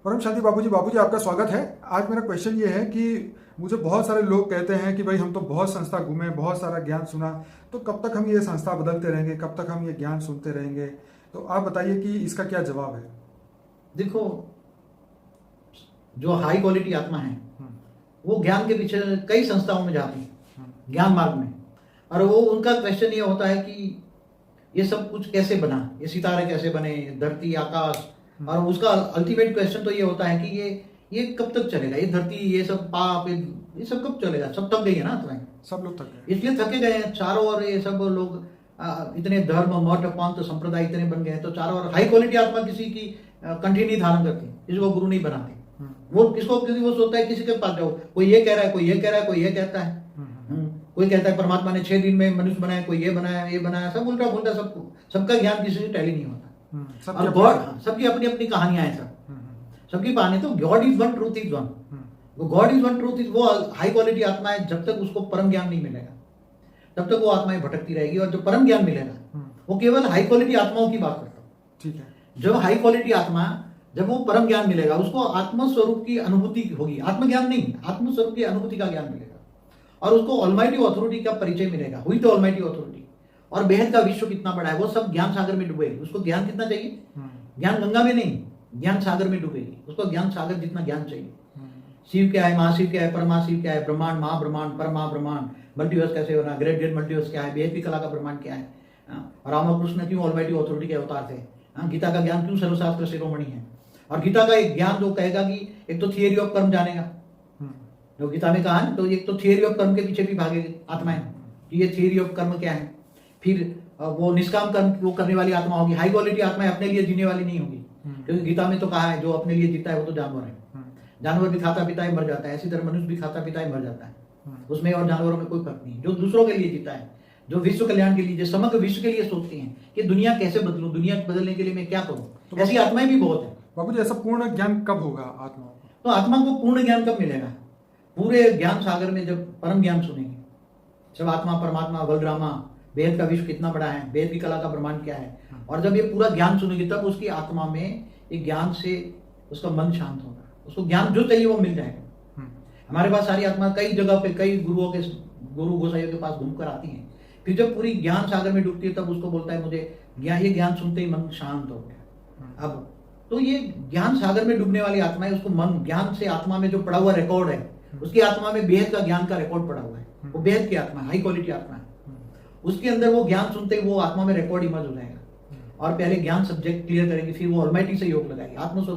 परम शांति बाबूजी आपका स्वागत है। आज मेरा क्वेश्चन ये है कि मुझे बहुत सारे लोग कहते हैं कि भाई हम तो बहुत संस्था घूमे, बहुत सारा ज्ञान सुना, तो कब तक हम ये संस्था बदलते रहेंगे, कब तक हम ये ज्ञान सुनते रहेंगे? तो आप बताइए कि इसका क्या जवाब है। देखो, जो हाई क्वालिटी आत्मा है वो ज्ञान के पीछे कई संस्थाओं में जाती है, ज्ञान मार्ग में। और वो उनका क्वेश्चन ये होता है कि ये सब कुछ कैसे बना, ये सितारे कैसे बने, धरती आकाश। और उसका अल्टीमेट क्वेश्चन तो ये होता है कि ये कब तक चलेगा, ये धरती, ये सब पाप, ये सब कब चलेगा। सब थक गई है ना आत्माएं, सब लोग थक गए, इसलिए थके गए हैं चारों ओर। ये सब लोग इतने धर्म मठ पंथ संप्रदाय इतने बन गए हैं, तो चारों ओर हाई क्वालिटी आत्मा किसी की कंठी नहीं धारण करती, किसी को गुरु नहीं बनाते। वो किसको, क्योंकि वो सोचता है किसी के पास जाओ, कोई ये कह रहा है, कोई ये कह रहा है, कोई ये कहता है। कोई कहता है परमात्मा ने 6 दिन में मनुष्य बनाया, कोई ये बनाया, ये बनाया, सब उल्टा पुल्टा। सबका ज्ञान किसी से टैली नहीं होता। और गॉड, सबकी अपनी अपनी कहानियां हैं, सबकी कहानी। तो God is one, truth is one. God is one, truth is, वो हाई क्वालिटी आत्मा है। जब तक उसको परम ज्ञान नहीं मिलेगा तब तक वो आत्माएं भटकती रहेगी। और जो परम ज्ञान मिलेगा वो केवल हाई क्वालिटी आत्माओं की बात करता हूँ, ठीक है। जो हाई क्वालिटी आत्मा, जब वो परम ज्ञान मिलेगा उसको आत्मस्वरूप की अनुभूति होगी, आत्मज्ञान नहीं, आत्मस्वरूप की अनुभूति का ज्ञान मिलेगा। और उसको ऑलमाइटी अथॉरिटी का परिचय मिलेगा, हुई तो ऑलमाइटी अथॉरिटी। और बेहद का विश्व कितना बड़ा है वो सब ज्ञान सागर में डूबेगी। उसको ज्ञान कितना चाहिए? ज्ञान गंगा में नहीं, ज्ञान सागर में डूबेगी। उसको ज्ञान सागर जितना ज्ञान चाहिए। शिव क्या है, महाशिव क्या है, परमाशिव क्या है, ब्रह्मांड, महाब्रह्मांड, परमाब्रह्मांड, मल्टीवर्स कैसे होना, ग्रेट ग्रेट मल्टीवर्स क्या है, बेहद कला का ब्रह्मांड क्या है, रामकृष्ण क्यों ऑलमाइटी अथॉरिटी के अवतार थे, गीता का ज्ञान क्यों सर्वशास्त्र शिरोमणि है। और गीता का एक ज्ञान जो कहेगा कि एक तो थियरी ऑफ कर्म जानेगा, जो गीता में कहा है, तो एक तो थियरी ऑफ कर्म के पीछे भी भागेगी आत्माएं कि ये थियरी ऑफ कर्म क्या है। फिर वो निष्काम कर्म वो करने वाली आत्मा होगी। हाई क्वालिटी आत्मा अपने लिए जीने वाली नहीं होगी, क्योंकि गीता में तो कहा है जो अपने लिए जीता है वो तो जानवर है। जानवर भी खाता पीता है मर जाता है, इसी तरह मनुष्य भी खाता पीता है मर जाता है। उसमें और जानवरों में कोई फर्क नहीं। जो दूसरों के लिए जीता है, जो विश्व कल्याण के लिए, जो समग्र विश्व के लिए सोचती हैं कि दुनिया कैसे बदलूं, दुनिया बदलने के लिए मैं क्या करूं, तो ऐसी आत्माएं भी बहुत है। बाबूजी ऐसा पूर्ण ज्ञान कब होगा आत्मा को? तो आत्मा को पूर्ण ज्ञान कब मिलेगा? पूरे ज्ञान सागर में जब परम ज्ञान सुनेंगे, जब आत्मा, परमात्मा, बलरामा, वेद का विश्व कितना बड़ा है, वेद की कला का ब्रह्मांड क्या है, और जब ये पूरा ज्ञान सुनेगी तब उसकी आत्मा में एक ज्ञान से उसका मन शांत होगा। उसको ज्ञान जो चाहिए वो मिल जाएगा। हमारे पास सारी आत्मा कई जगह पे, कई गुरु गोसाइयों के पास घूमकर आती हैं। फिर जब पूरी ज्ञान सागर में डूबती है तब उसको बोलता है मुझे ये ज्ञान सुनते ही मन शांत हो गया। अब तो ये ज्ञान सागर में डूबने वाली आत्मा है, उसको मन ज्ञान से, आत्मा में जो पड़ा हुआ रिकॉर्ड है, उसकी आत्मा में बेहद का ज्ञान का रिकॉर्ड पड़ा हुआ है। वो बेहद की आत्मा, हाई क्वालिटी आत्मा है। उसके अंदर वो ज्ञान सुनते ही वो आत्मा में रिकॉर्ड इमर्ज हो जाएगा। और पहले ज्ञान सब्जेक्ट क्लियर करेंगे, फिर वो ऑलमाइटी से योग लगाएगी, आत्मस्वरूप